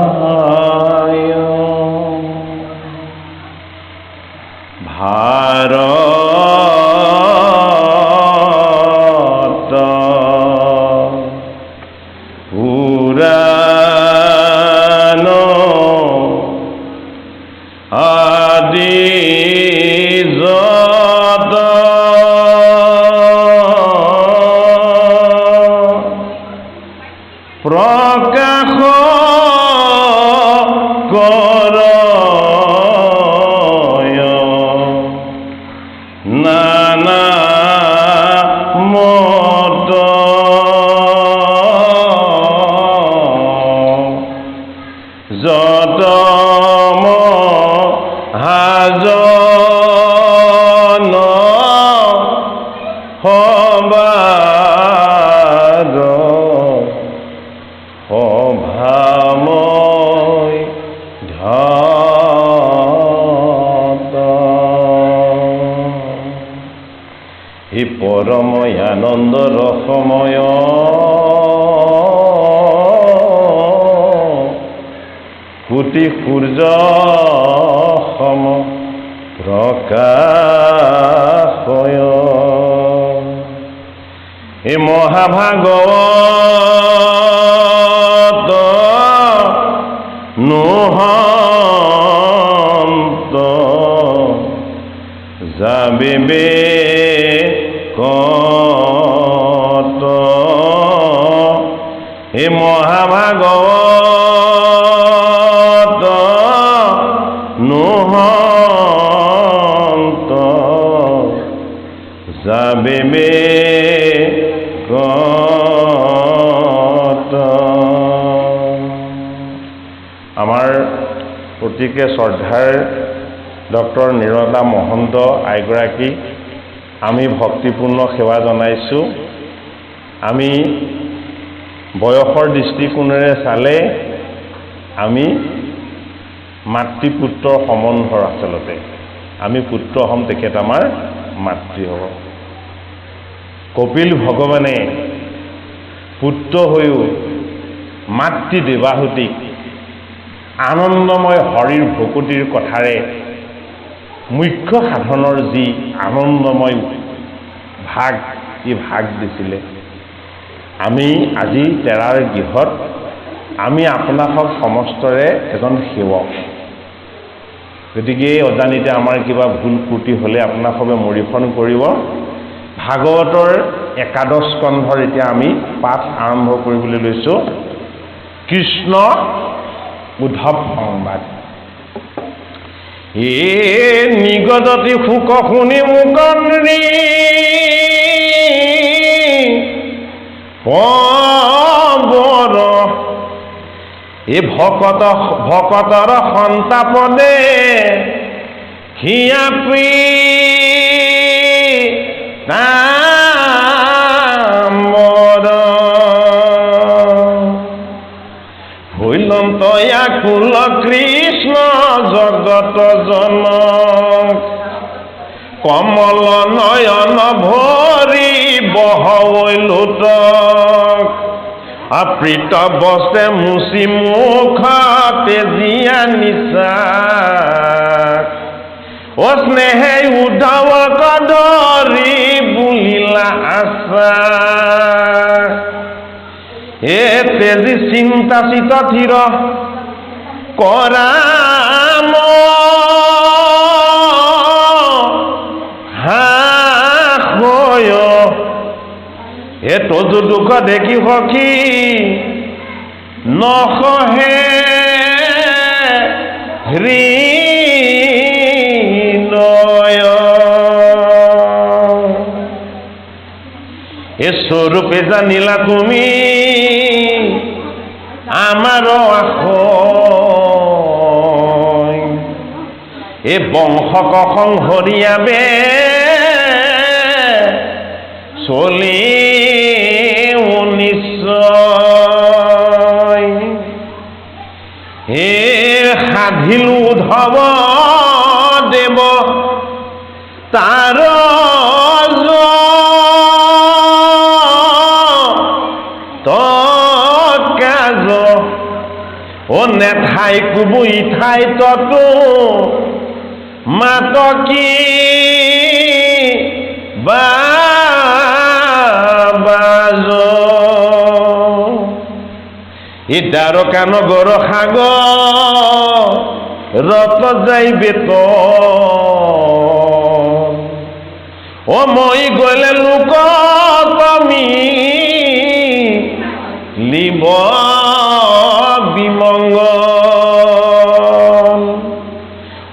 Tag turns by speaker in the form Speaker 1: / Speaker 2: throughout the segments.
Speaker 1: বাসুদেবায় ভারত পুরাণ আদি প্রকাশ কর নানা মত যত মহাজন হবাগ অভাময় ধাত হে পরময় আনন্দ রসময় কোটি সূর্য সম প্রকাশয় হে মহাভাগৱত নোহন্ত যাবিবে কত হে মহাভাগৱত নোহন্ত যাবিবে আমাৰ অতিকে শ্ৰদ্ধাৰ ডক্টৰ নিৰলা মহন্ত আইগৰাকী আমি ভক্তিপূৰ্ণ সেৱা জনাইছোঁ। আমি বয়সৰ দৃষ্টিকোণেৰে চালে আমি মাতৃপুত্ৰৰ সম্বন্ধৰ আচলতে আমি পুত্ৰ হ'ম, তেখেত আমাৰ মাতৃ হ'ব। কপিল ভগৱানে পুত্ৰ হৈও মাতৃ দেৱাহুতিক আনন্দময় হৰিৰ ভকতিৰ কথাৰে মুখ্য সাধনৰ যি আনন্দময় ভাগ, এই ভাগ দিছিলে। আমি আজি তেৰাৰ গৃহত আমি আপোনাসক সমস্তৰে এজন সেৱক। গতিকে এই অজানিতে আমাৰ কিবা ভুল ত্ৰুটি হ'লে আপোনাসবে মৰিফন কৰিব। ভাগৱতৰ একাদশ স্কন্ধৰ এতিয়া আমি পাঠ আৰম্ভ কৰিবলৈ লৈছোঁ। কৃষ্ণ উদ্ধৱ সংবাদ। এ নিগদতি শোক শুনি মুকন্দ্ৰী পৱৰ এই ভকতৰ সন্তাপদে হিয়া প্ৰী নামৰ ভৈলন্ত আকুল কৃষ্ণ জগত জনক কমল নয়ন ভৰি বহৈ লোটক অপ্ৰীত বস্তে মুচি মুখ তেজিয়া নিচাক ও স্নেহে উদ্ধৱ কদৰি বুলিলা আশা এ তেজি চিন্তা চিত থিৰ কৰাম এ তজু দুখ দেখি সখী নসহে হৃদয় এ স্বৰূপে জানিলা তুমি আমাৰ আশয় এ বংশক সংহৰিয়াবে চলি নিশ্চয় হে সাধিলো উদ্ধৱ দেৱ তাৰ কাজ ও নেঠাই কুবু ইঠাই ততো মাত কি বাজ ই দ্বাৰকা নগৰ সাগৰ ৰত যাই বেত ও মই গলে লোক তুমি লিব বিমংগল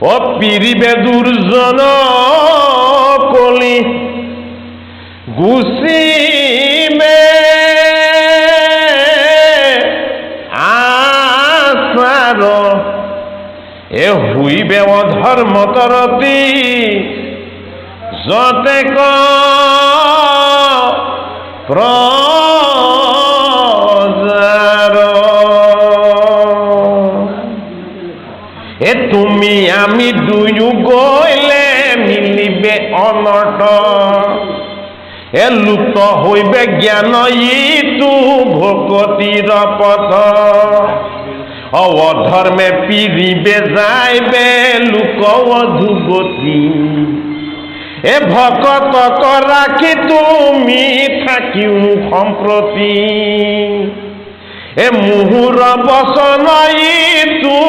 Speaker 1: ও পিৰিবে দুৰ্জন কলি গুচিমে আচাৰ এ হুইবে অধৰ্ম তৰতি যতে প্ৰজাৰ এ তুমি আমি দুয়ো গলে মিলিবে অনৰ্থ এ লুপ্ত হইবে জ্ঞান ইটো ভকতিৰ পথ অধৰ্মে পিৰিবে যাইবে লোক অধুগতি এ ভকতক ৰাখি তুমি থাকিও সম্প্ৰতি এ মুহুৰ বচন ইটো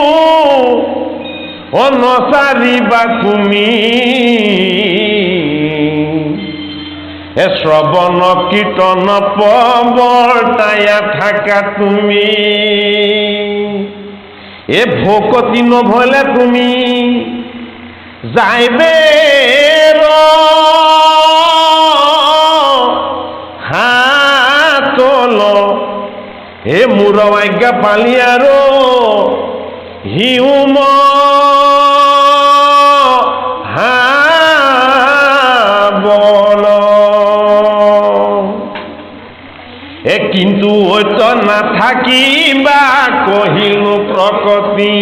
Speaker 1: নচাৰিবা তুমি এ শ্ৰৱণ কীৰ্তন প্ৰৱৰ্তায়া থাকা তুমি এ ভকতি নভলে তুমি যাইবে হাতল হে মোৰ আজ্ঞা পালি আৰু হিউম বল এ কিন্তু ঐত নাথাকিবা কহিলো প্ৰকৃতি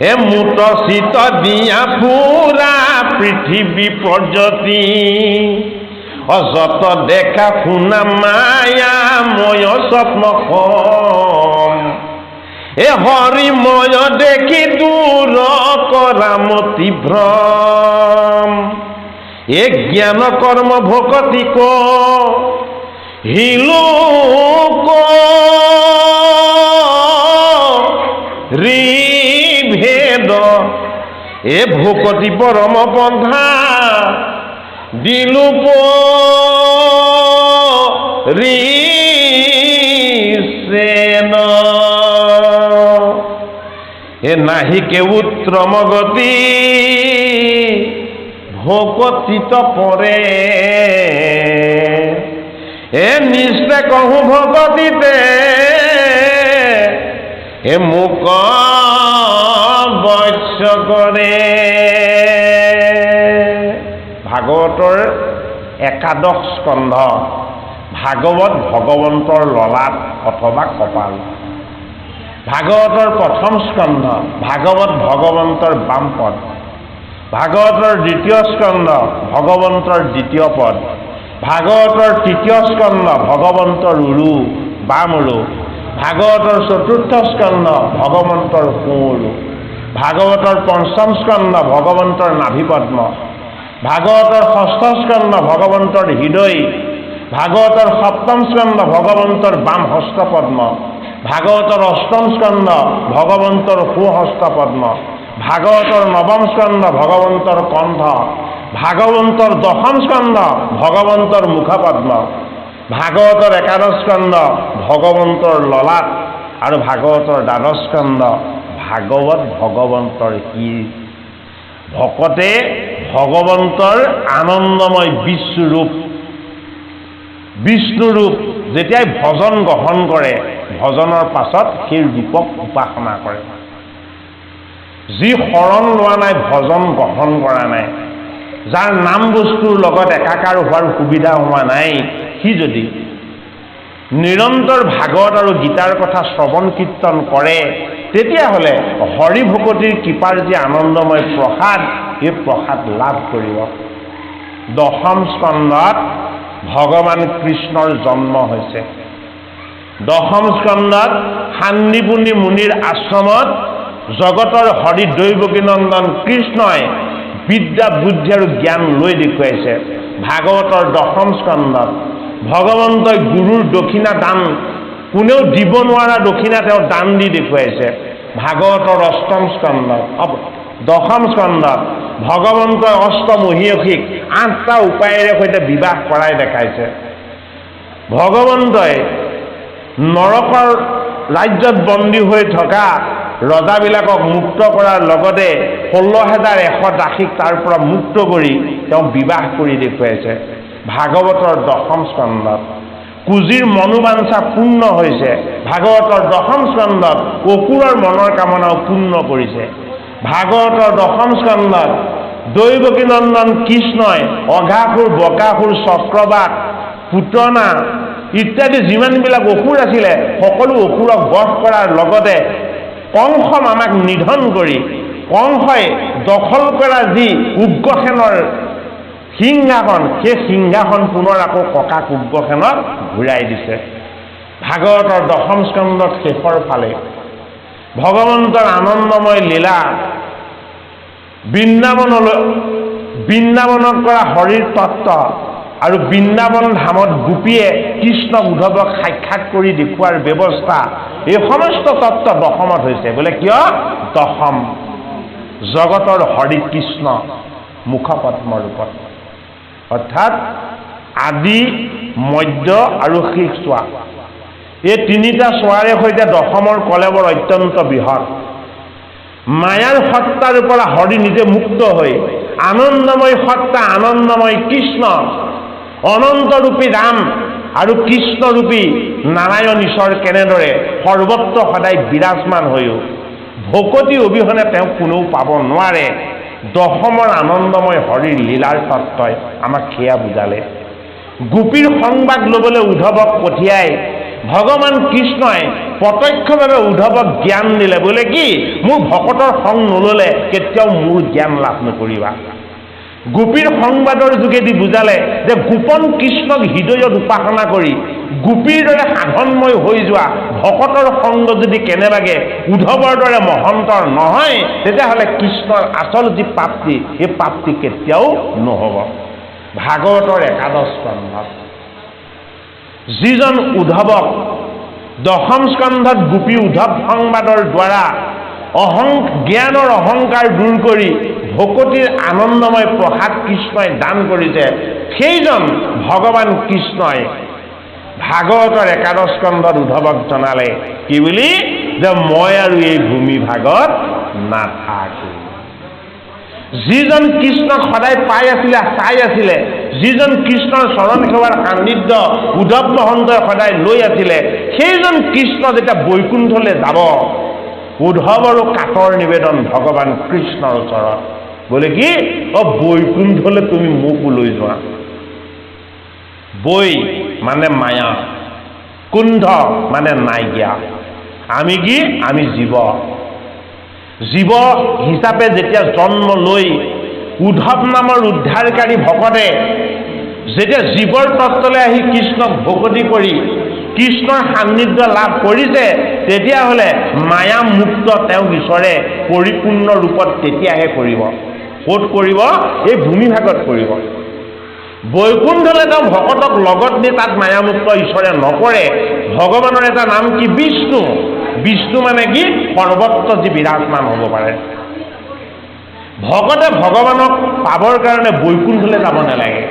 Speaker 1: এ মুত চিত দিয়া পুৰা পৃথিৱী পৰ্যতি অযত দেখা শুনা মায়া ময় স্বপ্ন এ হৰিময় দেখি দূৰ কৰা মতি ভ্ৰম এ জ্ঞান কৰ্ম ভকতি ক হিলোক ঋভেদ এ ভকতি পৰম পন্থা দিলোপ ঋষেন এ নাহিকে উত্তম গতি ভকতিত পৰে এ নিশ্চয় কহু ভকতিতে হে মোক বৎস কৰে। ভাগৱতৰ একাদশ স্কন্ধ, ভাগৱত ভগৱন্তৰ ললাট অথবা কপাল। ভাগৱতৰ প্ৰথম স্কন্ধ, ভাগৱত ভগৱন্তৰ বাম পদ। ভাগৱতৰ দ্বিতীয় স্কন্ধ, ভগৱন্তৰ দ্বিতীয় পদ। ভাগৱতৰ তৃতীয় স্কন্ধ, ভগৱন্তৰ উৰু বাম উৰু। ভাগৱতৰ চতুৰ্থ স্কন্ধ, ভগৱন্তৰ সোঁ উৰু। ভাগৱতৰ পঞ্চম স্কন্ধ, ভগৱন্তৰ নাভি পদ্ম। ভাগৱতৰ ষষ্ঠ স্কন্ধ, ভগৱন্তৰ হৃদয়। ভাগৱতৰ সপ্তম স্কন্ধ, ভগৱন্তৰ বাম হস্ত পদ্ম। ভাগৱতৰ অষ্টম স্কন্ধ, ভগৱন্তৰ সোঁহস্ত পদ্ম। ভাগৱতৰ নৱম স্কন্ধ, ভগৱন্তৰ কণ্ঠ। ভাগৱন্তৰ দশম স্কন্ধ, ভগৱন্তৰ মুখপদ্ম। ভাগৱতৰ একাদশ স্কন্ধ, ভগৱন্তৰ ললাট। আৰু ভাগৱতৰ দ্বাদশ স্কন্ধ, ভাগৱত ভগৱন্তৰ শিৰ। ভকতে ভগৱন্তৰ আনন্দময় বিষ্ণুৰূপ যেতিয়াই ভজন গ্ৰহণ কৰে, ভজনৰ পাছত সেই ৰূপক উপাসনা কৰে। যি শৰণ লোৱা নাই, ভজন গ্ৰহণ কৰা নাই, যাৰ নাম বস্তুৰ লগত একাকাৰ হোৱাৰ সুবিধা হোৱা নাই, সি যদি নিৰন্তৰ ভাগৱত আৰু গীতাৰ কথা শ্ৰৱণ কীৰ্তন কৰে, তেতিয়াহ'লে হৰি ভকতিৰ কৃপাৰ যি আনন্দময় প্ৰসাদ, এই প্ৰসাদ লাভ কৰিব। দশম স্কন্ধত ভগৱান কৃষ্ণৰ জন্ম হৈছে। দশম স্কন্ধত শান্তিপুনী মুনিৰ আশ্ৰমত জগতৰ হৰি দৈৱকীনন্দন কৃষ্ণই বিদ্যা বুদ্ধি আৰু জ্ঞান লৈ দেখুৱাইছে। ভাগৱতৰ দশম স্কন্ধত ভগৱন্তই গুৰুৰ দক্ষিণা দান, কোনেও দিব নোৱাৰা দক্ষিণা তেওঁ দান দি দেখুৱাইছে। ভাগৱতৰ অষ্টম স্কন্ধত দশম স্কন্ধত ভগৱন্তই অষ্টমহীয়সীক 8টা উপায়েৰে সৈতে বিবাহ কৰাই দেখাইছে। ভগৱন্তই নৰকৰ ৰাজ্যত বন্দী হৈ থকা ৰজাবিলাকক মুক্ত কৰাৰ লগতে 16,100 দাসীক তাৰ পৰা মুক্ত কৰি তেওঁ বিবাহ কৰি দেখুৱাইছে। ভাগৱতৰ দশম স্কন্ধত কুজিৰ মনোবাঞ্ছা পূৰ্ণ হৈছে। ভাগৱতৰ দশম স্কন্ধত অসুৰৰ মনৰ কামনাও পূৰ্ণ কৰিছে। ভাগৱতৰ দশম স্কন্ধত দৈৱকীনন্দন কৃষ্ণই অঘাসুৰ, বকাসুৰ, চক্ৰবাক, পুতনা ইত্যাদি যিমানবিলাক অসুৰ আছিলে, সকলো অসুৰক বধ কৰাৰ লগতে কংস মামাক নিধন কৰি কংসই দখল কৰা যি উগ্ৰসেনৰ সিংহাসন, সেই সিংহাসন পুনৰ আকৌ ককাক উগ্ৰসেনক ঘূৰাই দিছে। ভাগৱতৰ দশম স্কন্ধত শেষৰ ফালে ভগৱন্তৰ আনন্দময় লীলা, বৃন্দাবনত কৰা হৰিৰ তত্ত্ব আৰু বৃন্দাবন ধামত গোপীয়ে কৃষ্ণ উদ্ধৱক সাক্ষাৎ কৰি দেখুৱাৰ ব্যৱস্থা, এই সমস্ত তত্ত্ব দশমত হৈছে। বোলে কিয়? দশম জগতৰ হৰি কৃষ্ণ মুখপদ্ম ৰূপত, অৰ্থাৎ আদি, মধ্য আৰু শেষ চোৱা, এই তিনিটা চোৱাৰে সৈতে দশমৰ কলেবৰ অত্যন্ত বৃহৎ। মায়াৰ সত্তাৰ পৰা হৰি নিজে মুক্ত হৈ আনন্দময় সত্তা, আনন্দময় কৃষ্ণ, অনন্তৰূপী ৰাম আৰু কৃষ্ণৰূপী নাৰায়ণ ঈশ্বৰ কেনেদৰে সৰ্বত্ৰ সদায় বিৰাজমান হৈও ভকতি অবিহনে তেওঁক কোনেও পাব নোৱাৰে, দশমৰ আনন্দময় হৰিৰ লীলাৰ তত্ত্বই আমাক সেয়া বুজালে। গোপীৰ সংবাদ ল'বলৈ উদ্ধৱক পঠিয়াই ভগৱান কৃষ্ণই প্ৰত্যক্ষভাৱে উদ্ধৱক জ্ঞান দিলে। বোলে কি? মোৰ ভকতৰ সং নল'লে কেতিয়াও মোৰ জ্ঞান লাভ নকৰিবা। গোপীৰ সংবাদৰ যোগেদি বুজালে যে গোপন কৃষ্ণক হৃদয়ত উপাসনা কৰি গোপীৰ দৰে সাধনময় হৈ যোৱা ভকতৰ সংগ যদি কেনেবাকে উদ্ধৱৰ দৰে মহন্তৰ নহয়, তেতিয়াহ'লে কৃষ্ণৰ আচল যি প্ৰাপ্তি, এই প্ৰাপ্তি কেতিয়াও নহ'ব। ভাগৱতৰ একাদশ স্কন্ধত যিজন উদ্ধৱক দশম স্কন্ধত গোপী উদ্ধৱ সংবাদৰ দ্বাৰা জ্ঞানৰ অহংকাৰ দূৰ কৰি ভকতিৰ আনন্দময় প্ৰসাদ কৃষ্ণই দান কৰিছে, সেইজন ভগৱান কৃষ্ণই ভাগৱতৰ একাদশ স্কন্ধত উদ্ধৱক জনালে কি বুলি? যে মই আৰু এই ভূমি ভাগত নাথাকো। যিজন কৃষ্ণক সদায় পাই আছিলে, চাই আছিলে, যিজন কৃষ্ণৰ চৰণ সেৱাৰ সান্নিধ্য উদ্ধৱ মহন্তই সদায় লৈ আছিলে, সেইজন কৃষ্ণ যেতিয়া বৈকুণ্ঠলৈ যাব, উদ্ধৱ আৰু কাতৰ নিবেদন ভগৱান কৃষ্ণৰ ওচৰত বোলে কি বৈকুণ্ঠলৈ তুমি মোকো লৈ যোৱা। বৈ মানে মায়া, কুণ্ঠ মানে নাইকিয়া। আমি কি? আমি জীৱ। জীৱ হিচাপে যেতিয়া জন্ম লৈ উদ্ধৱ নামৰ উদ্ধাৰকাৰী ভকতে যেতিয়া জীৱৰ তত্ত্বলৈ আহি কৃষ্ণক ভকতি কৰি কৃষ্ণৰ সান্নিধ্য লাভ কৰিছে, তেতিয়াহ'লে মায়া মুক্ত তেওঁক ঈশ্বৰে পৰিপূৰ্ণ ৰূপত তেতিয়াহে কৰিব। ক'ত কৰিব? এই ভূমিভাগত কৰিব। বৈকুণ্ঠলৈ তেওঁ ভকতক লগত নি তাত মায়ামুক্ত ঈশ্বৰে নকৰে। ভগৱানৰ এটা নাম কি? বিষ্ণু। বিষ্ণু মানে কি? সৰ্বত্ৰ যি বিৰাজমান হ'ব পাৰে। ভকতে ভগৱানক পাবৰ কাৰণে বৈকুণ্ঠলৈ যাব নালাগে।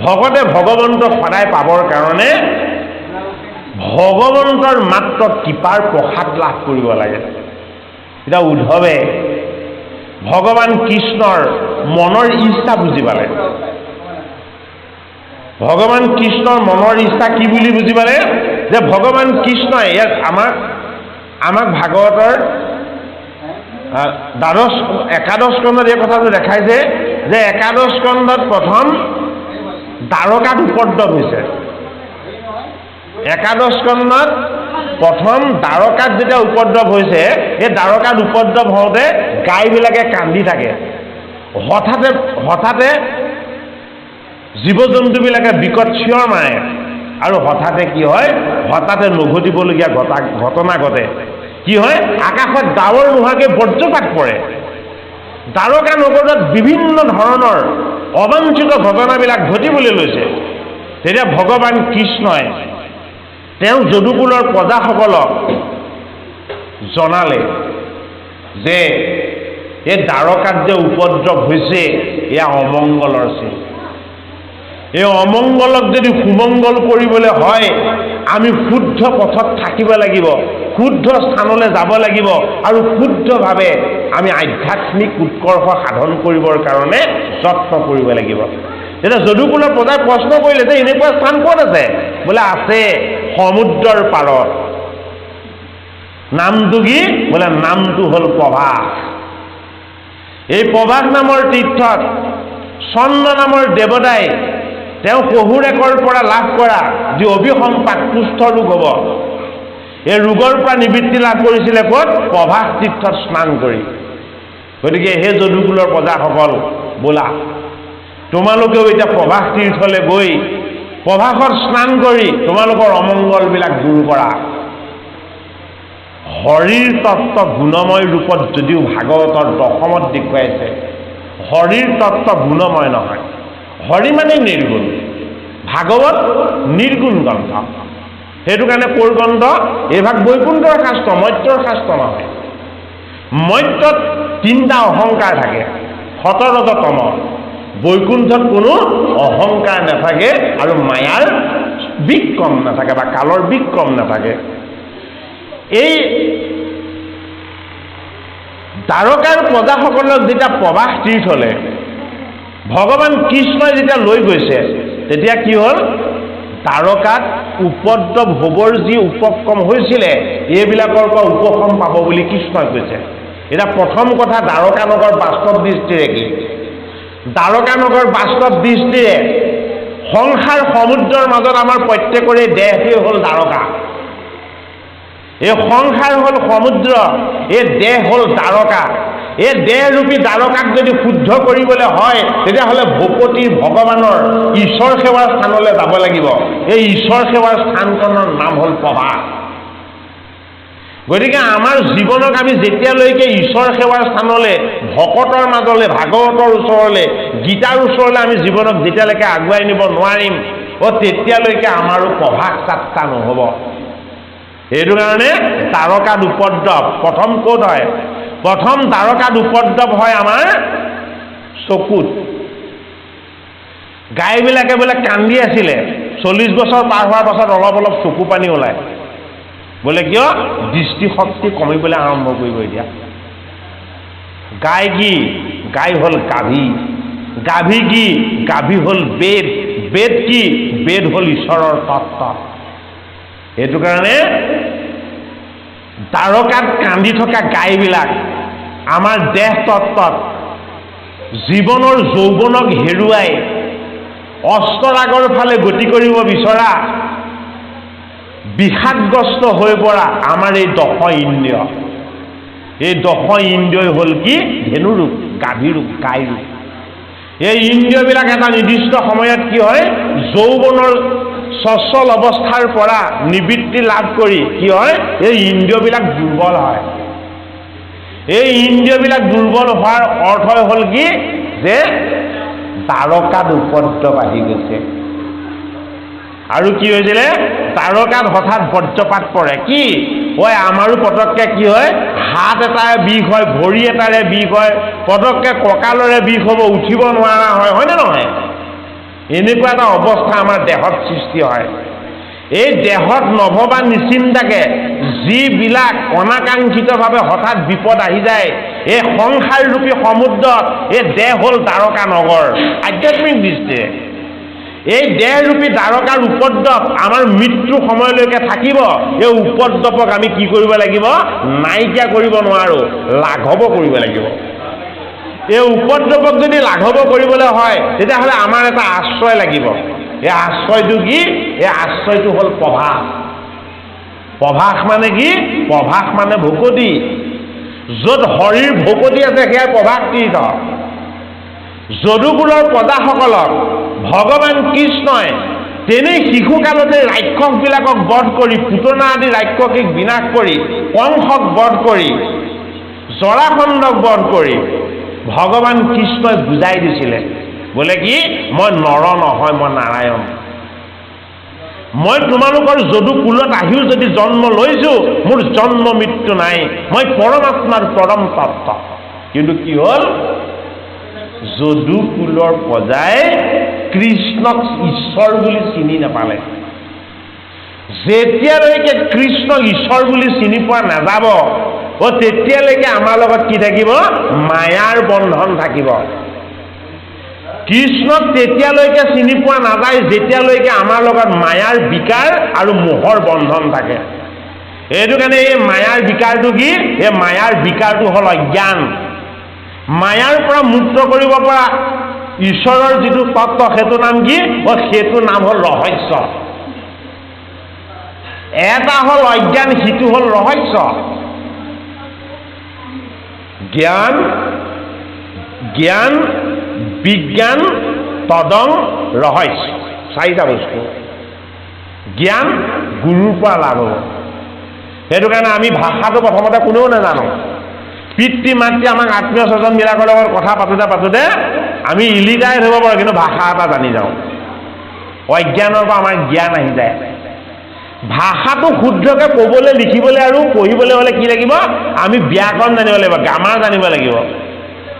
Speaker 1: ভকতে ভগৱন্তক সদায় পাবৰ কাৰণে ভগৱন্তৰ মাত্ৰ কৃপাৰ প্ৰসাদ লাভ কৰিব লাগে। এতিয়া উদ্ধৱে ভগৱান কৃষ্ণৰ মনৰ ইচ্ছা বুজি পালে। ভগৱান কৃষ্ণৰ মনৰ ইচ্ছা কি বুলি বুজি পালে? যে ভগৱান কৃষ্ণই ইয়াত আমাক ভাগৱতৰ একাদশ স্কন্ধত এই কথাটো দেখাইছে যে একাদশ স্কন্ধত প্ৰথম দ্বাৰকাত উপদ্ৰৱ হৈছে। একাদশ স্কন্ধত প্ৰথম দ্বাৰকাত যেতিয়া উপদ্ৰৱ হৈছে, এই দ্বাৰকাত উপদ্ৰৱ হওঁতে গাইবিলাকে কান্দি থাকে। হঠাতে জীৱ জন্তুবিলাকে বিকট চিঞৰ মাৰে আৰু হঠাতে কি হয়? হঠাতে নঘটিবলগীয়া ঘটনা ঘটে। কি হয়? আকাশত ডাৱৰ নোহোৱাকৈ বজ্ৰপাত পৰে। দ্বাৰকা নগৰত বিভিন্ন ধৰণৰ অবাঞ্ছিত ঘটনাবিলাক ঘটিবলৈ লৈছে। তেতিয়া ভগৱান কৃষ্ণই তেওঁ যদুকুলৰ প্ৰজাসকলক জনালে যে এই দ্বাৰকাত যে উপদ্ৰৱ হৈছে, এয়া অমংগলৰ চিন। এই অমংগলক যদি সুমংগল কৰিবলৈ হয়, আমি শুদ্ধ পথত থাকিব লাগিব, শুদ্ধ স্থানলৈ যাব লাগিব আৰু শুদ্ধভাৱে আমি আধ্যাত্মিক উৎকৰ্ষ সাধন কৰিবৰ কাৰণে যত্ন কৰিব লাগিব। তেতিয়া যদুকুলৰ প্ৰজাই প্ৰশ্ন কৰিলে যে এনেকুৱা স্থান ক'ত আছে? বোলে আছে সমুদ্ৰৰ পাৰত। নামটো কি? বোলে নামটো হ'ল প্ৰভাস। এই প্ৰভাস নামৰ তীৰ্থত চন্দ্ৰ নামৰ দেৱতাই তেওঁ শহুৰেকৰ পৰা লাভ কৰা যি অভিসম্পাত কুষ্ঠ ৰোগ হ'ব, এই ৰোগৰ পৰা নিবৃত্তি লাভ কৰিছিলে ক'ত? প্ৰভাস তীৰ্থত স্নান কৰি। গতিকে সেই যদুকুলৰ প্ৰজাসকল, বোলা তোমালোকেও এতিয়া প্ৰভাস তীৰ্থলৈ গৈ প্ৰভাসত স্নান কৰি তোমালোকৰ অমংগলবিলাক দূৰ কৰা। হৰিৰ তত্ত্ব গুণময় ৰূপত যদিও ভাগৱতৰ দশমত দেখুৱাইছে, হৰিৰ তত্ত্ব গুণময় নহয়। হৰি মানে নিৰ্গুণ। ভাগৱত নিৰ্গুণ গ্ৰন্থ। সেইটো কাৰণে ক'ৰ গ্ৰন্থ? এইভাগ বৈকুণ্ঠৰ শাস্ত্ৰ, মৰ্ত্যৰ শাস্ত্ৰ নহয়। মৰ্ত্যত 3টা অহংকাৰ থাকে, সতৰজতম। বৈকুণ্ঠত কোনো অহংকাৰ নাথাকে আৰু মায়াৰ বিক্ৰম নাথাকে বা কালৰ বিক্ৰম নাথাকে। এই দ্বাৰকাৰ প্ৰজাসকলক যেতিয়া প্ৰভাস তীৰ্থলৈ ভগৱান কৃষ্ণই যেতিয়া লৈ গৈছে, তেতিয়া কি হ'ল? দ্বাৰকাত উপদ্ৰৱ হ'বৰ যি উপক্ৰম হৈছিলে, এইবিলাকৰ পৰা উপশম পাব বুলি কৃষ্ণই কৈছে। এতিয়া প্ৰথম কথা, দ্বাৰকা নগৰ বাস্তৱ দৃষ্টিৰে কি? দ্বাৰকা নগৰ বাস্তৱ দৃষ্টিৰে সংসাৰ সমুদ্ৰৰ মাজত আমাৰ প্ৰত্যেকৰে দেহটোৱে হ'ল দ্বাৰকা। এই সংসাৰ হ'ল সমুদ্ৰ, এই দেহ হ'ল দ্বাৰকা। এই দেহৰূপী দ্বাৰকাক যদি শুদ্ধ কৰিবলৈ হয়, তেতিয়াহ'লে ভকতি ভগৱানৰ ঈশ্বৰ সেৱাৰ স্থানলৈ যাব লাগিব। এই ঈশ্বৰ সেৱাৰ স্থানখনৰ নাম হ'ল প্ৰভাস। গতিকে আমাৰ জীৱনক আমি যেতিয়ালৈকে ঈশ্বৰ সেৱাৰ স্থানলৈ, ভকতৰ মাজলৈ, ভাগৱতৰ ওচৰলৈ, গীতাৰ ওচৰলৈ আমি জীৱনক যেতিয়ালৈকে আগুৱাই নিব নোৱাৰিম, তেতিয়ালৈকে আমাৰো প্ৰভাস যাত্ৰা নহ'ব। সেইটো কাৰণে দ্বাৰকাত উপদ্ৰৱ প্ৰথম ক'ত হয়? প্ৰথম দ্বাৰকাত উপদ্ৰৱ হয় আমাৰ চকুত। গাইবিলাকে বোলে কান্দি আছিলে, 40 বছৰ পাৰ হোৱাৰ পাছত অলপ অলপ চকু পানী ওলায়। বোলে কিয়? দৃষ্টিশক্তি কমিবলৈ আৰম্ভ কৰিব এতিয়া। গাই কি? গাই হ'ল গাভী। গাভী কি? গাভী হ'ল বেদ। বেদ কি? বেদ হ'ল ঈশ্বৰৰ তত্ত্ব। সেইটো কাৰণে দ্বাৰকাত কান্দি থকা গাইবিলাক আমাৰ দেহ তত্ত্বত জীৱনৰ যৌৱনক হেৰুৱাই অস্তৰাগৰ ফালে গতি কৰিব বিচৰা বিষাদগ্ৰস্ত হৈ পৰা আমাৰ এই দশ ইন্দ্ৰিয়, এই দশ ইন্দ্ৰিয়ই হ'ল কি? ধেনুৰূপ, গাভীৰূপ, গাইৰূপ। এই ইন্দ্ৰিয়বিলাক এটা নিৰ্দিষ্ট সময়ত কি হয়? যৌৱনৰ সচল অৱস্থাৰ পৰা নিবৃত্তি লাভ কৰি কি হয়? এই ইন্দ্ৰিয়বিলাক দুৰ্বল হয়। এই ইন্দ্ৰিয়বিলাক দুৰ্বল হোৱাৰ অৰ্থ হ'ল কি? যে দ্বাৰকাত উপদ্ৰৱ আহি গৈছে। আৰু কি হৈছিলে? দ্বাৰকাত হঠাৎ বজ্ৰপাত পৰে। কি হয়? আমাৰো পটককে কি হয়? হাত এটাৰে বিষ হয়, ভৰি এটাৰে বিষ হয়, পটককে কঁকালৰে বিষ হ'ব, উঠিব নোৱাৰা হয়, হয়নে নহয়? এনেকুৱা এটা অৱস্থা আমাৰ দেহত সৃষ্টি হয়। এই দেহত নভবা নিচিন্তাকে যিবিলাক অনাকাংক্ষিতভাৱে হঠাৎ বিপদ আহি যায়, এই সংসাৰৰূপী সমুদ্ৰত এই দেহ হ'ল দ্বাৰকা নগৰ। আধ্যাত্মিক দৃষ্টিৰে এই দেহৰূপী দ্বাৰকাৰ উপদ্ৰৱ আমাৰ মৃত্যু সময়লৈকে থাকিব। এই উপদ্ৰৱক আমি কি কৰিব লাগিব? নাইকিয়া কৰিব নোৱাৰোঁ, লাঘৱ কৰিব লাগিব। এই উপদ্ৰৱক যদি লাঘৱ কৰিবলৈ হয়, তেতিয়াহ'লে আমাৰ এটা আশ্ৰয় লাগিব। এই আশ্ৰয়টো কি? এই আশ্ৰয়টো হ'ল প্ৰভাস। প্ৰভাস মানে কি? প্ৰভাস মানে ভকতি। য'ত হৰিৰ ভকতি আছে সেয়া প্ৰভাস তীৰ্থ। যদুকুলৰ প্ৰজাসকলক ভগৱান কৃষ্ণই তেনেই শিশুকালতে ৰাক্ষসবিলাকক বধ কৰি, পুতনা আদি ৰাক্ষসিক বিনাশ কৰি, কংসক বধ কৰি, জৰাসন্ধক বধ কৰি ভগৱান কৃষ্ণই বুজাই দিছিলে, বোলে কি? মই নৰ নহয়, মই নাৰায়ণ। মই তোমালোকৰ যদুকুলত আহিও যদি জন্ম লৈছোঁ, মোৰ জন্ম মৃত্যু নাই, মই পৰমাত্মাৰ পৰম তত্ত্ব। কিন্তু কি হ'ল? যদুকুলৰ প্ৰজাই কৃষ্ণক ঈশ্বৰ বুলি চিনি নাপালে। যেতিয়ালৈকে কৃষ্ণক ঈশ্বৰ বুলি চিনি পোৱা নাযাব, তেতিয়ালৈকে আমাৰ লগত কি থাকিব? মায়াৰ বন্ধন থাকিব। কৃষ্ণক তেতিয়ালৈকে চিনি পোৱা নাযায় যেতিয়ালৈকে আমাৰ লগত মায়াৰ বিকাৰ আৰু মোহৰ বন্ধন থাকে। এইটো কাৰণে এই মায়াৰ বিকাৰটো কি? এই মায়াৰ বিকাৰটো হ'ল অজ্ঞান। মায়াৰ পৰা মুক্ত কৰিব পৰা ঈশ্বৰৰ যিটো তত্ত্ব, সেইটো নাম কি? সেইটো নাম হ'ল ৰহস্য। এটা হ'ল অজ্ঞান, সিটো হ'ল ৰহস্য। জ্ঞান, জ্ঞান, বিজ্ঞান, তদং ৰহস্য, চাৰিটা বস্তু। জ্ঞান গুৰুৰ পৰা লাভ হ'ব। সেইটো কাৰণে আমি ভাষাটো প্ৰথমতে কোনেও নাজানো। পিতৃ মাতৃ আমাক আত্মীয় স্বজনবিলাকৰ লগত কথা পাতোতে আমি ইলিটাৰেট হ'ব পাৰোঁ, কিন্তু ভাষা এটা জানি যাওঁ। অজ্ঞানৰ পৰা আমাৰ জ্ঞান আহি যায়। ভাষাটো শুদ্ধকৈ ক'বলৈ, লিখিবলৈ আৰু পঢ়িবলৈ হ'লে কি লাগিব? আমি ব্যাকৰণ জানিব লাগিব, গ্ৰামাৰ জানিব লাগিব।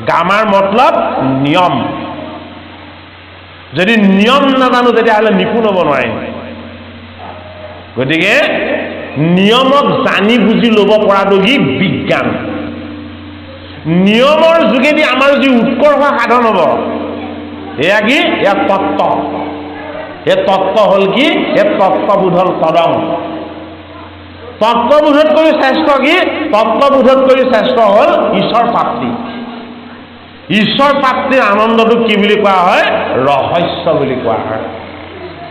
Speaker 1: গ্ৰামাৰ মতলব নিয়ম। যদি নিয়ম নাজানো তেতিয়াহ'লে নিপুণ হ'ব নোৱাৰিম। গতিকে নিয়মক জানি বুজি ল'ব পৰাটো কি? বিজ্ঞান। নিয়মৰ যোগেদি আমাৰ যি উৎকৰ্ষ সাধন হ'ব, এয়া কি? এয়া তত্ত্ব। এই তত্ত্ব হ'ল কি? এই তত্ত্ববোধ হ'ল তদং। তত্ত্ববোধত কৰি শ্ৰেষ্ঠ কি? তত্ত্ববোধত কৰি শ্ৰেষ্ঠ হ'ল ঈশ্বৰ প্ৰাপ্তি। ঈশ্বৰ প্ৰাপ্তিৰ আনন্দটোক কি বুলি কোৱা হয়? ৰহস্য বুলি কোৱা হয়।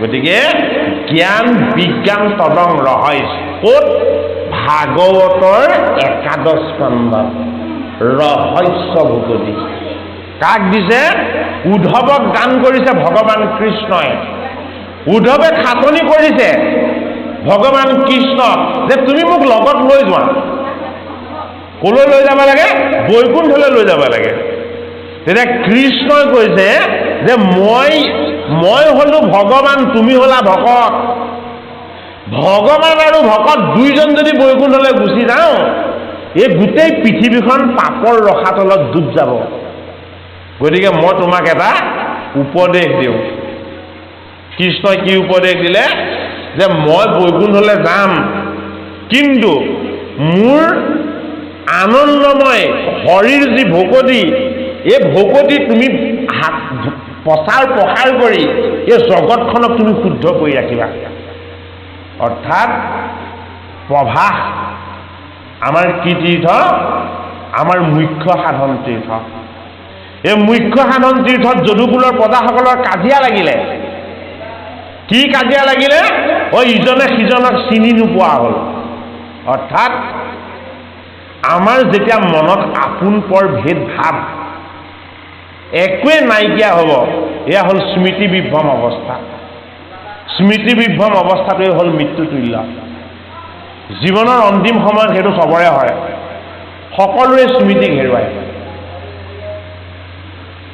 Speaker 1: গতিকে জ্ঞান, বিজ্ঞান, তদং ৰহস্য ক'ত? ভাগৱতৰ একাদশ স্কন্ধত ৰহস্য ভকতি। কাক দিছে? উদ্ধৱক দান কৰিছে ভগৱান কৃষ্ণই। উদ্ধৱে খাটনি কৰিছে ভগৱান কৃষ্ণক যে তুমি মোক লগত লৈ যোৱা। কলৈ লৈ যাব লাগে? বৈকুণ্ঠলৈ লৈ যাব লাগে। তেতিয়া কৃষ্ণই কৈছে যে মই হলো ভগৱান, তুমি হলা ভকত। ভগৱান আৰু ভকত দুইজন যদি বৈকুণ্ঠলৈ গুচি যাওঁ, এই গোটেই পৃথিৱীখন পাপৰ ৰসাতলত ডুব যাব। গতিকে মই তোমাক এটা উপদেশ দিওঁ। কৃষ্ণই কি উপদেশ দিলে? যে মই বৈকুণ্ঠলৈ যাম, কিন্তু মোৰ আনন্দময় হৰিৰ যি ভকতি, এই ভকতি তুমি প্ৰচাৰ প্ৰসাৰ কৰি এই জগতখনক তুমি শুদ্ধ কৰি ৰাখিবা। অৰ্থাৎ প্ৰভাস আমাৰ কি তীৰ্থ? আমাৰ মুখ্য সাধন তীৰ্থ। এই মুখ্য সাধন তীৰ্থত যদুকুলৰ প্ৰজাসকলৰ কাজিয়া লাগিলে। কি কাজিয়া লাগিলে? ইজনে সিজনক চিনি নোপোৱা হ'ল। অৰ্থাৎ আমাৰ যেতিয়া মনত আপোন পৰ ভেদ ভাৱ একোৱে নাইকিয়া হ'ব, এয়া হ'ল স্মৃতি বিভ্ৰম অৱস্থা। স্মৃতি বিভ্ৰম অৱস্থাটোৱে হ'ল মৃত্যুতুল্য। জীৱনৰ অন্তিম সময়ত সেইটো চবৰে হয়, সকলোৱে স্মৃতিক হেৰুৱায়।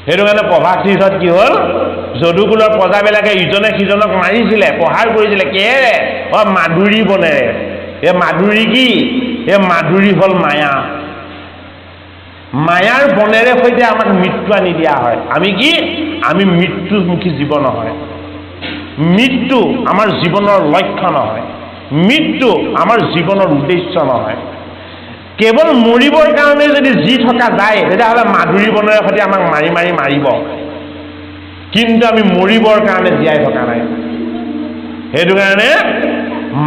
Speaker 1: সেইটো কাৰণে প্ৰভাত তীৰ্থত কি হ'ল? যদুকুলৰ প্ৰজাবিলাকে ইজনে সিজনক মাৰিছিলে, প্ৰহাৰ কৰিছিলে। কিহেৰে? মাধুৰী বনেৰে। এই মাধুৰী কি? এই মাধুৰী হ'ল মায়া। মায়াৰ বনেৰে সৈতে আমাক মৃত্যু আনি দিয়া হয়। আমি কি? আমি মৃত্যুমুখী জীৱ নহয়। মৃত্যু আমাৰ জীৱনৰ লক্ষ্য নহয়। মৃত্যু আমাৰ জীৱনৰ উদ্দেশ্য নহয়। কেৱল মৰিবৰ কাৰণে যদি জি থকা যায়, তেতিয়াহ'লে মাধুৰী বনেৰে সৈতে আমাক মাৰি মাৰি মাৰিব। কিন্তু আমি মৰিবৰ কাৰণে জীয়াই থকা নাই। সেইটো কাৰণে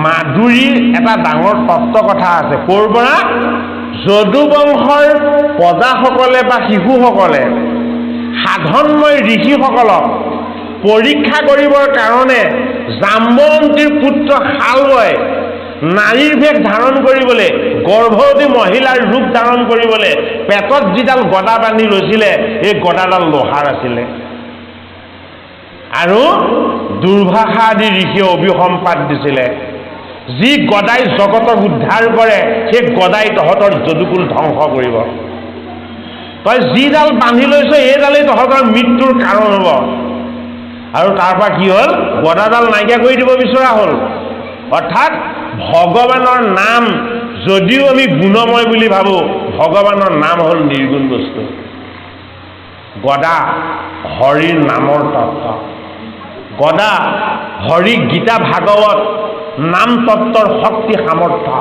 Speaker 1: মাধুৰীৰ এটা ডাঙৰ তত্ত্ব কথা আছে। ক'ৰ পৰা? যদু বংশৰ প্ৰজাসকলে বা শিশুসকলে সাধনময় ঋষিসকলক পৰীক্ষা কৰিবৰ কাৰণে জাম্বৱন্তীৰ পুত্ৰ শালবই নাৰীৰ ভেষ ধাৰণ কৰিবলৈ, গৰ্ভৱতী মহিলাৰ ৰূপ ধাৰণ কৰিবলৈ পেটত যিডাল গদা বান্ধি লৈছিলে, এই গদাডাল লোহাৰ আছিলে। আৰু দুৰ্ভাষা আদি ঋষিয়ে অভিসম্পাত দিছিলে, যি গদাই জগতক উদ্ধাৰ কৰে, সেই গদাই তহঁতৰ যদুকুল ধ্বংস কৰিব। তই যিডাল বান্ধি লৈছ, এইডালেই তহঁতৰ মৃত্যুৰ কাৰণ হ'ব। আৰু তাৰ পৰা কি হ'ল? গদাডাল নাইকিয়া কৰি দিব বিচৰা হ'ল। অৰ্থাৎ ভগৱানৰ নাম যদিও আমি গুণময় বুলি ভাবোঁ, ভগৱানৰ নাম হ'ল নিৰ্গুণ বস্তু। গদা হৰিৰ নামৰ তত্ত্ব। গদা হৰি গীতা ভাগৱত নাম তত্ত্বৰ শক্তি সামৰ্থ্য।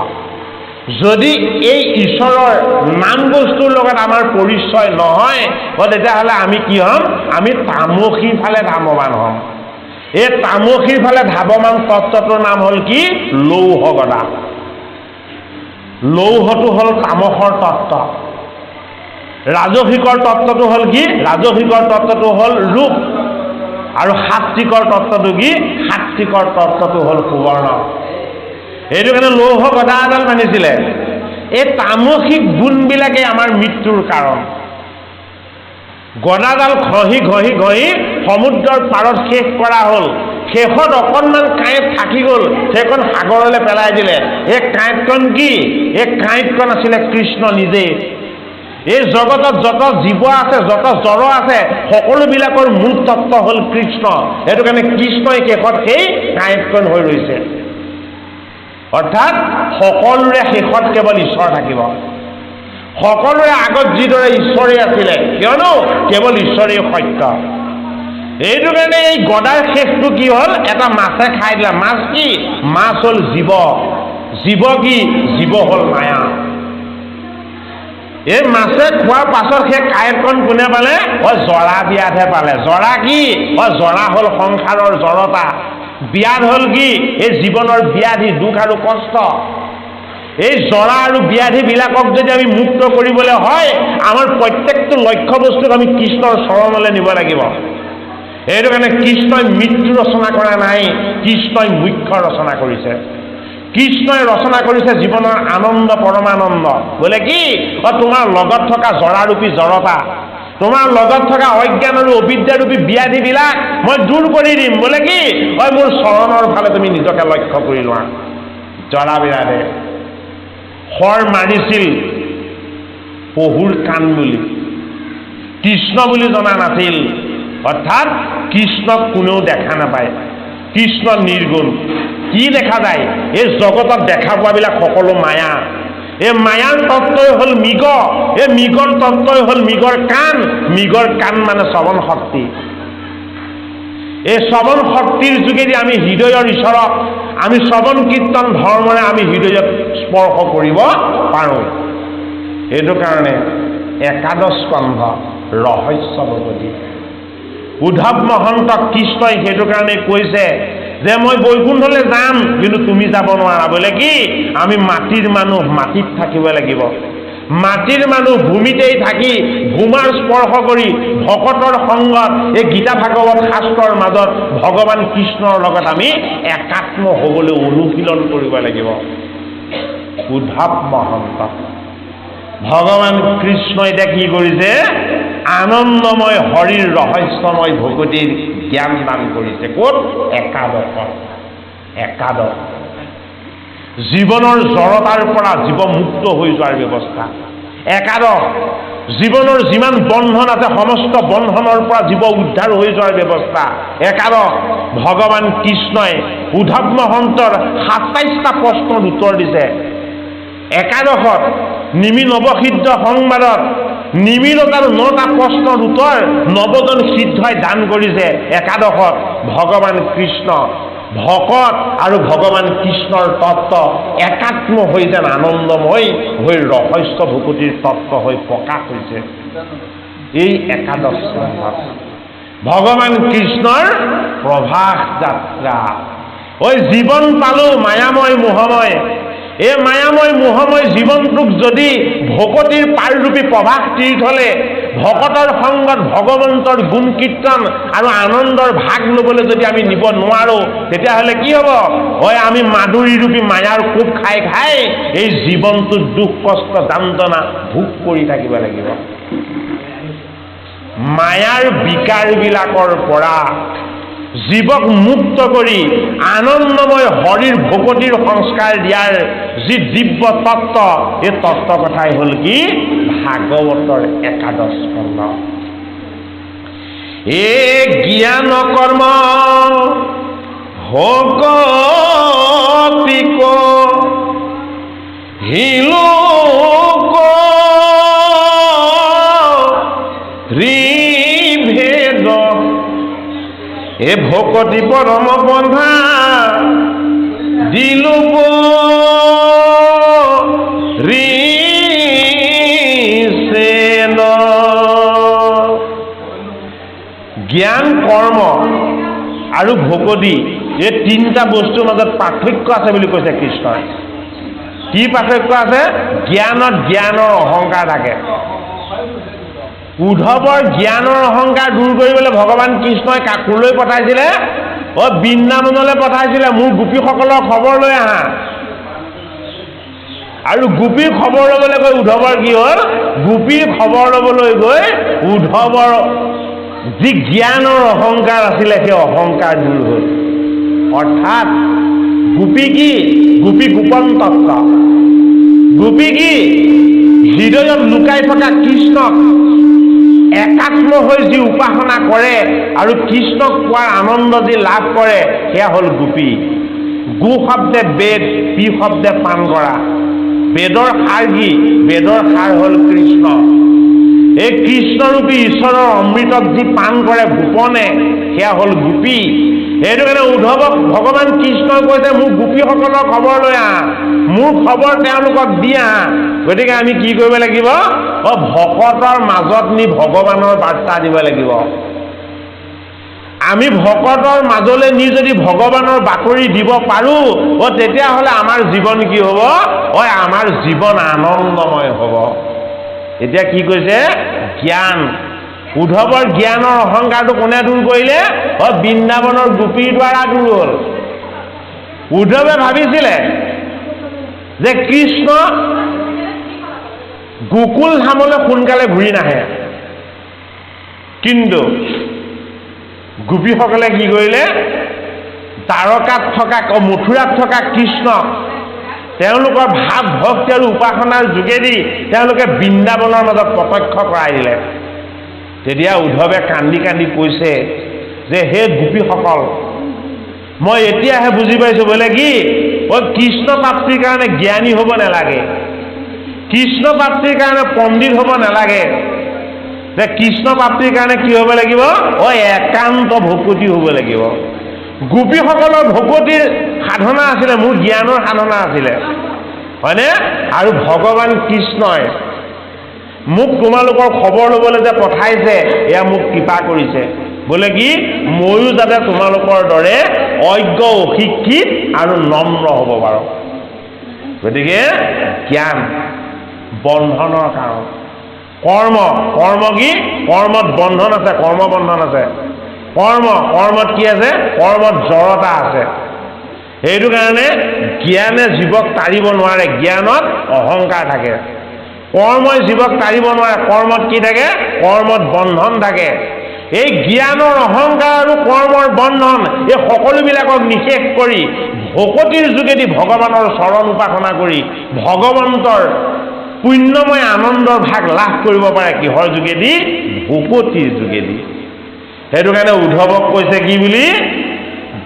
Speaker 1: যদি এই ঈশ্বৰৰ নাম বস্তুৰ লগত আমাৰ পৰিচয় নহয়, তেতিয়াহ'লে আমি কি হ'ম? আমি তামসীৰ ফালে ধাৱমান হ'ম। এই তামসীৰ ফালে ধাৱমান তত্ত্বটোৰ নাম হ'ল কি? লৌহ গদা। লৌহটো হ'ল তামসৰ তত্ত্ব। ৰাজসিকৰ তত্ত্বটো হ'ল কি? ৰাজসিকৰ তত্ত্বটো হ'ল ৰূপ। আৰু সাত্বিকৰ তত্ত্বটো কি? সাত্বিকৰ তত্ত্বটো হ'ল সুবৰ্ণ। সেইটো কাৰণে লৌহ গদা এডাল মানিছিলে। এই তামসিক গুণবিলাকে আমাৰ মৃত্যুৰ কাৰণ। গদাডাল ঘঁহি ঘঁহি ঘঁহি সমুদ্ৰৰ পাৰত শেষ কৰা হ'ল। শেষত অকণমান কাঁইট থাকি গ'ল, সেইখন সাগৰলৈ পেলাই দিলে। এই কাঁইটকণ কি? এই কাঁইটকণ আছিলে কৃষ্ণ নিজে। এই জগতত যত জীৱ আছে, যত জড় আছে, সকলোবিলাকৰ মূল তত্ত্ব হ'ল কৃষ্ণ। সেইটো কাৰণে কৃষ্ণই শেষত সেই কাঁইটকণ হৈ ৰৈছে। অৰ্থাৎ সকলোৰে শেষত কেৱল ঈশ্বৰ থাকিব। সকলোৰে আগত যিদৰে ঈশ্বৰেই আছিলে, কিয়নো কেৱল ঈশ্বৰেই সত্য। এইটো কাৰণে এই গদাৰ শেষটো কি হ'ল? এটা মাছে খাই দিলে। মাছ কি? মাছ হ'ল জীৱ। জীৱ কি? জীৱ হ'ল মায়া। এই মাছে খোৱাৰ পাছত সেই কাঁইটকণ কোনে পালে? জৰা ব্যাধে পালে। জৰা কি? জৰা হ'ল সংসাৰৰ জড়তা। ব্যাধ হ'ল কি? এই জীৱনৰ ব্যাধি, দুখ আৰু কষ্ট। এই জৰা আৰু ব্যাধিবিলাকক যদি আমি মুক্ত কৰিবলৈ হয়, আমাৰ প্ৰত্যেকটো লক্ষ্য বস্তুক আমি কৃষ্ণৰ চৰণলৈ নিব লাগিব। সেইটো কাৰণে কৃষ্ণই মৃত্যু ৰচনা কৰা নাই, কৃষ্ণই মুখ্য ৰচনা কৰিছে। কৃষ্ণই ৰচনা কৰিছে জীৱনৰ আনন্দ, পৰমানন্দ। বোলে কি? তোমাৰ লগত থকা জৰাৰূপী জড়তা, তোমাৰ লগত থকা অজ্ঞান আৰু অবিদ্যাৰূপী ব্যাধিবিলাক মই দূৰ কৰি দিম। বোলে কি? মোৰ চৰণৰ ফালে তুমি নিজকে লক্ষ্য কৰি লোৱা। জৰা ব্যাধে শৰ মাৰিছিল পহুৰ কাণ বুলি, কৃষ্ণ বুলি জনা নাছিল। অৰ্থাৎ কৃষ্ণক কোনেও দেখা নাপায়। কৃষ্ণ নিৰ্গুণ। কি দেখা যায়? এই জগতত দেখা পোৱাবিলাক সকলো মায়া। এই মায়াৰ তত্ত্বই হ'ল মৃগ। এই মৃগৰ তত্ত্বই হ'ল মৃগৰ কাণ। মৃগৰ কাণ মানে শ্ৰৱণ শক্তি। এই শ্ৰৱণ শক্তিৰ যোগেদি আমি হৃদয়ৰ ঈশ্বৰক আমি শ্ৰৱণ কীৰ্তন ধৰ্মৰে আমি হৃদয়ত স্পৰ্শ কৰিব পাৰোঁ। সেইটো কাৰণে একাদশ স্কন্ধ ৰহস্য ভগৱতী। উদ্ধৱ মহন্ত কৃষ্ণই সেইটো কাৰণে কৈছে যে মই বৈকুণ্ঠলৈ যাম, কিন্তু তুমি যাব নোৱাৰা। বোলে কি, আমি মাটিৰ মানুহ, মাটিত থাকিব লাগিব। মাটিৰ মানুহ ভূমিতেই থাকি ভূমাৰ স্পৰ্শ কৰি ভকতৰ সংগত এই গীতা ভাগৱত শাস্ত্ৰৰ মাজত ভগৱান কৃষ্ণৰ লগত আমি একাত্ম হ'বলৈ অনুশীলন কৰিব লাগিব। উদ্ধৱ মহন্ত ভগৱান কৃষ্ণই এতিয়া কি কৰিছে, আনন্দময় হৰিৰ ৰহস্যময় ভকতিৰ জ্ঞান দান কৰিছে। ক'ত? একাদশ জীৱনৰ জড়তাৰ পৰা জীৱ মুক্ত হৈ যোৱাৰ ব্যৱস্থা। একাদশ জীৱনৰ যিমান বন্ধন আছে সমস্ত বন্ধনৰ পৰা জীৱ উদ্ধাৰ হৈ যোৱাৰ ব্যৱস্থা। একাদশ ভগৱান কৃষ্ণই উদ্ধৱ মহন্তৰ ২৭টা প্ৰশ্নৰ উত্তৰ দিছে। একাদশত নিমি নৱসিদ্ধ সংবাদত নিমিৰতাৰ ৯টা প্ৰশ্নৰ উত্তৰ নৱজন সিদ্ধই দান কৰিছে। একাদশত ভগৱান কৃষ্ণ ভকত আৰু ভগৱান কৃষ্ণৰ তত্ত্ব একাত্ম হৈ যেন আনন্দময় হৈ ৰহস্য ভকতিৰ তত্ত্ব হৈ প্ৰকাশ হৈছে। এই একাদশ সংবাদ ভগৱান কৃষ্ণৰ প্ৰভাস যাত্ৰা। ঐ জীৱন পালো মায়াময় মোহময়, এই মায়াময় মোহময় জীৱনটোক যদি ভকতিৰ পাৰৰূপী প্ৰভাস তীৰ্থলে ভকতৰ সংগত ভগৱন্তৰ গুণ কীৰ্তন আৰু আনন্দৰ ভাগ ল'বলৈ যদি আমি নিব নোৱাৰো, তেতিয়াহ'লে কি হ'ব? হয়, আমি মাধুৰীৰূপী মায়াৰ কোব খাই খাই এই জীৱনটোত দুখ কষ্ট যন্ত্ৰণা ভোগ কৰি থাকিব লাগিব। মায়াৰ বিকাৰবিলাকৰ পৰা জীৱক মুক্ত কৰি আনন্দময় হৰিৰ ভকতিৰ সংস্কাৰ দিয়াৰ যি দিব্য তত্ত্ব, এই তত্ত্ব কথাই হ'ল কি ভাগৱতৰ একাদশ স্কন্ধ। এ জ্ঞান কৰ্ম ভকতিক হিলোক ঋভেদ, এ ভকতি পৰম বন্ধা দিলোক ঋষেন। জ্ঞান কৰ্ম আৰু ভকতি এই তিনিটা বস্তুৰ মাজত পাৰ্থক্য আছে বুলি কৈছে কৃষ্ণই। কি পাৰ্থক্য আছে? জ্ঞানত জ্ঞানৰ অহংকাৰ থাকে। উদ্ধৱৰ জ্ঞানৰ অহংকাৰ দূৰ কৰিবলৈ ভগৱান কৃষ্ণই কাকলৈ পঠাইছিলে? বৃন্দাবনলৈ পঠাইছিলে, মোৰ গোপীসকলৰ খবৰ লৈ আহা। আৰু গোপীৰ খবৰ ল'বলৈ গৈ উদ্ধৱৰ কি হ'ল? গোপীৰ খবৰ ল'বলৈ গৈ উদ্ধৱৰ যি জ্ঞানৰ অহংকাৰ আছিলে সেই অহংকাৰ দূৰ হ'ল। অৰ্থাৎ গোপী কি? গোপী গোপন তত্ত্ব। গোপী কি? হৃদয়ত লুকাই থকা কৃষ্ণক একাত্ম হৈ যি উপাসনা কৰে আৰু কৃষ্ণক পোৱাৰ আনন্দ যি লাভ কৰে, সেয়া হ'ল গোপী। গো শব্দে বেদ, পি শব্দে পান কৰা। বেদৰ সাৰ কি? বেদৰ সাৰ হ'ল কৃষ্ণ। এই কৃষ্ণৰূপী ঈশ্বৰৰ অমৃতত যি পান কৰে গোপনে, সেয়া হ'ল গোপী। সেইটো কাৰণে উদ্ধৱক ভগৱান কৃষ্ণই কৈছে, মোৰ গোপীসকলৰ খবৰ লৈ আহা, মোৰ খবৰ তেওঁলোকক দি আহা। গতিকে আমি কি কৰিব লাগিব? ভকতৰ মাজত নি ভগৱানৰ বাৰ্তা দিব লাগিব। আমি ভকতৰ মাজলৈ নি যদি ভগৱানৰ বাতৰি দিব পাৰো, তেতিয়াহ'লে আমাৰ জীৱন কি হ'ব? আমাৰ জীৱন আনন্দময় হ'ব। এতিয়া কি কৈছে? জ্ঞান। উদ্ধৱৰ জ্ঞানৰ অহংকাৰটো কোনে দূৰ কৰিলে? বৃন্দাবনৰ গোপীৰ দ্বাৰা দূৰ হ'ল। উদ্ধৱে ভাবিছিলে যে কৃষ্ণ গোকুল ধামলৈ সোনকালে ঘূৰি নাহে, কিন্তু গোপীসকলে কি কৰিলে? দ্বাৰকাত থকা মথুৰাত থকা কৃষ্ণক তেওঁলোকৰ ভাৱ ভক্তি আৰু উপাসনাৰ যোগেদি তেওঁলোকে বৃন্দাবনৰ মাজত প্ৰত্যক্ষ কৰাই দিলে। তেতিয়া উদ্ধৱে কান্দি কান্দি কৈছে যে হে গোপীসকল, মই এতিয়াহে বুজি পাইছো বোলে কি কৃষ্ণ প্ৰাপ্তিৰ কাৰণে জ্ঞানী হ'ব নালাগে, কৃষ্ণ প্ৰাপ্তিৰ কাৰণে পণ্ডিত হ'ব নালাগে, যে কৃষ্ণ প্ৰাপ্তিৰ কাৰণে কি হ'ব লাগিব? একান্ত ভকতি হ'ব লাগিব। গোপীসকলৰ ভকতিৰ সাধনা আছিলে, মোৰ জ্ঞানৰ সাধনা আছিলে, হয়নে? আৰু ভগৱান কৃষ্ণই মোক তোমালোকৰ খবৰ ল'বলৈ যে পঠাইছে, এয়া মোক কৃপা কৰিছে। বোলে কি ময়ো যাতে তোমালোকৰ দৰে অজ্ঞ অশিক্ষিত আৰু নম্ৰ হ'ব পাৰো। গতিকে জ্ঞান বন্ধনৰ কাৰণ। কৰ্ম কি কৰ্মত বন্ধন আছে, কৰ্মবন্ধন আছে। কৰ্মত কি আছে? কৰ্মত জড়তা আছে। সেইটো কাৰণে জ্ঞানে জীৱক তাৰিব নোৱাৰে, জ্ঞানত অহংকাৰ থাকে। কৰ্মই জীৱক তাৰিব নোৱাৰে, কৰ্মত কি থাকে? কৰ্মত বন্ধন থাকে। এই জ্ঞানৰ অহংকাৰ আৰু কৰ্মৰ বন্ধন এই সকলোবিলাকক নিশেষ কৰি ভকতিৰ যোগেদি ভগৱানৰ চৰণ উপাসনা কৰি ভগৱন্তৰ পুণ্যময় আনন্দৰ ভাগ লাভ কৰিব পাৰে। কিহৰ যোগেদি? ভকতিৰ যোগেদি। সেইটো কাৰণে উদ্ধৱক কৈছে কি বুলি?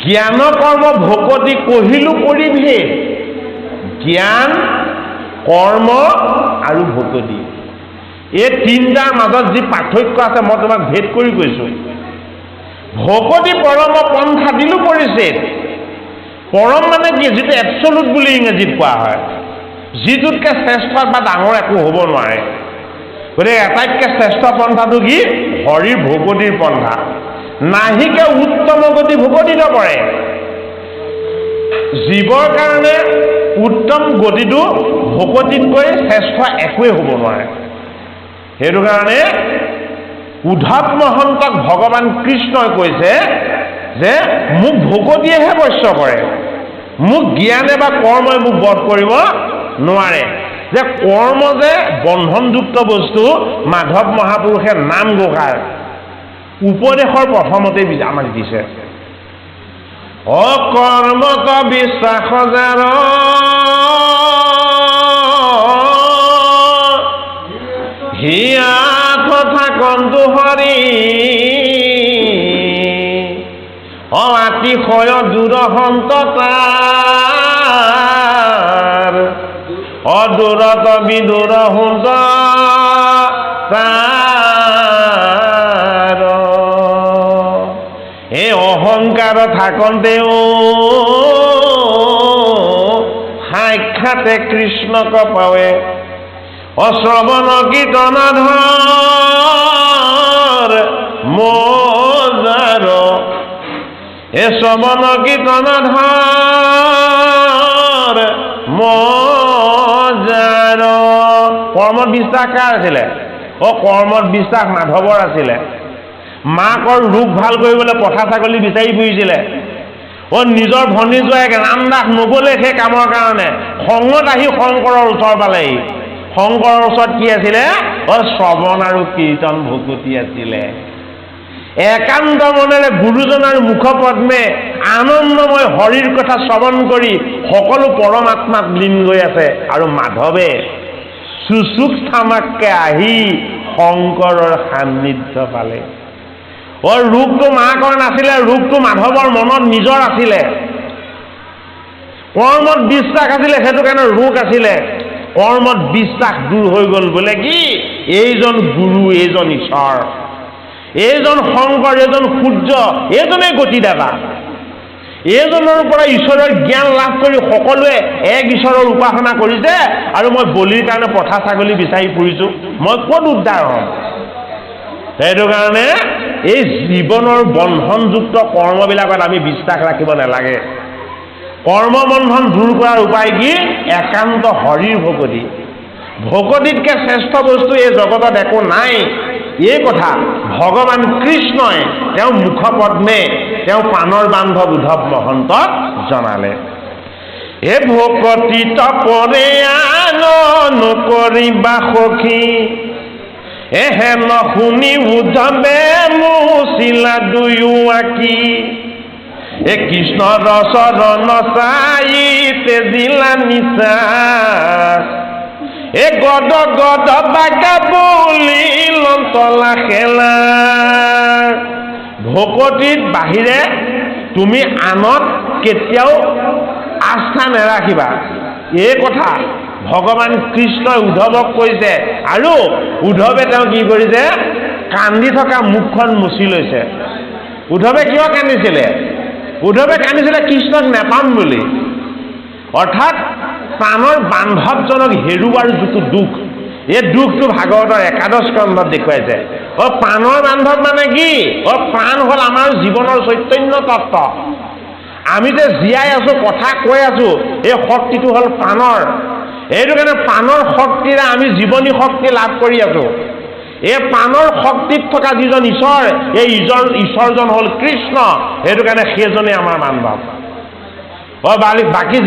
Speaker 1: জ্ঞান কৰ্ম ভকতি কহিলো পৰিভেদ। জ্ঞান, কৰ্ম আৰু ভকতি, এই তিনিটাৰ মাজত যি পাৰ্থক্য আছে মই তোমাক ভেদ কৰি কৈছোঁ। ভকতি পৰম পন্থা দিলো পৰিছেদ। পৰম মানে কি? যিটো এবছলুট বুলি ইংৰাজীত কোৱা হয়, যিটোতকৈ শ্ৰেষ্ঠ বা ডাঙৰ একো হ'ব নোৱাৰে। গতিকে আটাইতকৈ শ্ৰেষ্ঠ পন্থাটো কি? হৰিৰ ভকতিৰ পন্থা। নাহিকে উত্তম গতি ভকতিত পৰে। জীৱৰ কাৰণে উত্তম গতিটো ভকতিতকৈ শ্ৰেষ্ঠ একোৱেই হ'ব নোৱাৰে। সেইটো কাৰণে উদ্ধৱ মহন্তক ভগৱান কৃষ্ণই কৈছে যে মোক ভকতিয়েহে বশ্য কৰে, মোক জ্ঞানে বা কৰ্মই মোক বধ কৰিব নোৱাৰে। যে কৰ্ম যে বন্ধনযুক্ত বস্তু মাধৱ মহাপুৰুষে নাম ঘোষাৰ উপদেশৰ প্ৰথমতেই আমাক দিছে। অকৰ্মত বিশ্বাস যাৰ হিয়া তথা কন্তু হৰি অতিশয় দূৰহন্ততাৰ অদূৰত বিদূৰ হন্ত তাৰ। এই অহংকাৰ থাকন্তেও সাক্ষাতে কৃষ্ণক পাৱে। অশ্ৰৱণ কীৰ্তনাধৰ মজাৰ এ শ্ৰৱণ কীৰ্তনাধৰ মজাৰ। কৰ্মত বিশ্বাস কাৰ আছিলে? কৰ্মত বিশ্বাস মাধৱৰ আছিলে। মাকৰ ৰোগ ভাল কৰিবলৈ পঠা ছাগলী বিচাৰি ফুৰিছিলে। নিজৰ ভনী জোৱাইক ৰামদাস নগ'লে সেই কামৰ কাৰণে খঙত আহি শংকৰৰ ওচৰ পালেহি। শংকৰৰ ওচৰত কি আছিলে? শ্ৰৱণ আৰু কীৰ্তন ভকতি আছিলে। একান্ত মনেৰে গুৰুজনাৰ মুখপদ্মে আনন্দময় হৰিৰ কথা শ্ৰৱণ কৰি সকলো পৰমাত্মাত লীন গৈ আছে। আৰু মাধৱে চুচুক থামাককে আহি শংকৰৰ সান্নিধ্য পালে। ৰোগটো মাকৰ নাছিলে, ৰোগটো মাধৱৰ মনত নিজৰ আছিলে। কৰ্মত বিশ্বাস আছিলে, সেইটো কাৰণে ৰোগ আছিলে। কৰ্মত বিশ্বাস দূৰ হৈ গ'ল। বোলে কি? এইজন গুৰু, এইজন ঈশ্বৰ, এইজন শংকৰ, এইজন সূৰ্য, এইজনেই গতিদাতা। এইজনৰ পৰা ঈশ্বৰৰ জ্ঞান লাভ কৰি সকলোৱে এক ঈশ্বৰৰ উপাসনা কৰিছে। আৰু মই বলিৰ কাৰণে পঠা ছাগলী বিচাৰি ফুৰিছোঁ, মই ক'ত উদ্ধাৰ হ'ম? সেইটো কাৰণে এই জীৱনৰ বন্ধনযুক্ত কৰ্মবিলাকত আমি বিশ্বাস ৰাখিব নালাগে। কৰ্মবন্ধন দূৰ কৰাৰ উপায় কি? একান্ত হৰিৰ ভকতি। ভকতিতকৈ শ্ৰেষ্ঠ বস্তু এই জগতত একো নাই। এই কথা ভগৱান কৃষ্ণই তেওঁ মুখপদ্মে তেওঁ প্ৰাণৰ বান্ধৱ উদ্ধৱ মহন্তক জনালে। হে ভকতি তপৰে আন নকৰিবা সখী, এহে নুশুনি উদ্ধৱে মুচিলা দুয়ো আঁকি। এ কৃষ্ণৰ চৰণ চাই তেজিলা নিচা, এ গদ গদ বাগা বুলি লন্তলা খেলা। ভকতিত বাহিৰে তুমি আনত কেতিয়াও আস্থা নেৰাখিবা। এই কথা ভগৱান কৃষ্ণই উদ্ধৱক কৈছে। আৰু উদ্ধৱে তেওঁ কি কৰিছে? কান্দি থকা মুখখন মুচি লৈছে। উদ্ধৱে কিয় কান্দিছিলে? উদ্ধৱে কান্দিছিলে কৃষ্ণক নেপাম বুলি। অৰ্থাৎ প্ৰাণৰ বান্ধৱজনক হেৰুৱাৰ যিটো দুখ, এই দুখটো ভাগৱতৰ একাদশ স্কন্ধত দেখুৱাইছে। প্ৰাণৰ বান্ধৱ মানে কি? প্ৰাণ হ'ল আমাৰ জীৱনৰ চৈতন্য তত্ত্ব। আমি যে জীয়াই আছো, কথা কৈ আছো, এই শক্তিটো হ'ল প্ৰাণৰ। এইটো কাৰণে প্ৰাণৰ শক্তিৰে আমি জীৱনী শক্তি লাভ কৰি আছো। এই প্ৰাণৰ শক্তিত থকা যিজন ঈশ্বৰ, এই ঈশ্বৰজন হ'ল কৃষ্ণ। সেইটো কাৰণে সেইজনে আমাৰ বান্ধৱ। বাকী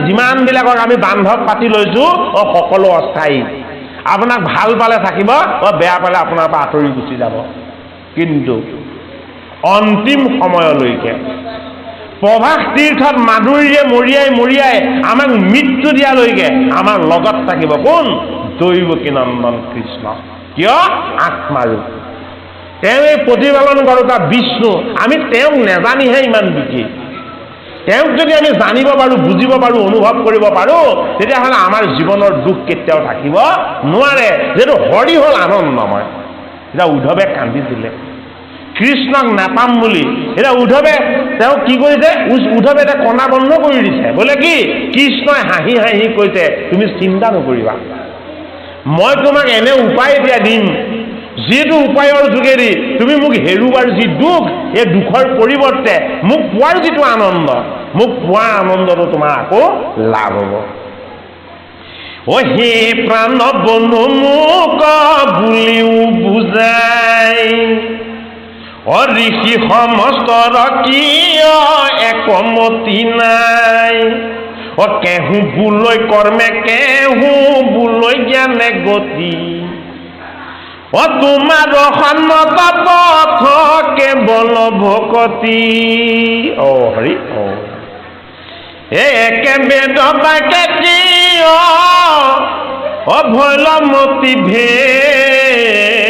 Speaker 1: যিমানবিলাকক আমি বান্ধৱ পাতি লৈছো, সকলো অস্থায়ী। আপোনাক ভাল পালে থাকিব, বেয়া পালে আপোনাৰ পৰা আঁতৰি গুচি যাব। কিন্তু অন্তিম সময়লৈকে প্ৰভাস তীৰ্থত মাধুৰ্যে মৰিয়াই আমাক মৃত্যু দিয়ালৈকে আমাৰ লগত থাকিব কোন? দৈৱকী নন্দন কৃষ্ণ। কিয়? আত্মাৰূপ। তেওঁ এই প্ৰতিপালন কৰোঁতা বিষ্ণু। আমি তেওঁক নেজানিহে ইমান দুখী। তেওঁক যদি আমি জানিব পাৰোঁ, বুজিব পাৰোঁ, অনুভৱ কৰিব পাৰোঁ, তেতিয়াহ'লে আমাৰ জীৱনৰ দুখ কেতিয়াও থাকিব নোৱাৰে। যিহেতু হৰি হ'ল আনন্দময়। এতিয়া উদ্ধৱে কান্দিছিলে কৃষ্ণক নাপাম বুলি। এতিয়া উদ্ধৱে তেওঁ কি কৰিছে? উদ্ধৱে এতিয়া কন্দা বন্ধ কৰি দিছে। বোলে কি? কৃষ্ণই হাঁহি হাঁহি কৈছে, তুমি চিন্তা নকৰিবা, মই তোমাক এনে উপায় এতিয়া দিম, যিটো উপায়ৰ যোগেদি তুমি মোক হেৰুৱাৰ যি দুখ, এই দুখৰ পৰিৱৰ্তে মোক পোৱাৰ যিটো আনন্দ, মোক পোৱাৰ আনন্দটো তোমাৰ আকৌ লাভ হ'ব। হে প্ৰাণ বন্ধু মোক বুলিও বুজাই, ঋষি সমস্তৰ কিয় একমতি নাই, কেহু বুলৈ কৰ্মে কেহু বুলৈ জ্ঞানে গতি, তোমাৰ সন্মত পথ কেৱল ভকতি। হৰি একে বেদ বাক্যে কিয় ভৈলমতি ভেদ,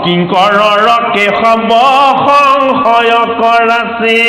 Speaker 1: কিংকৰৰ কেশৱ সংশয় কৰাছে।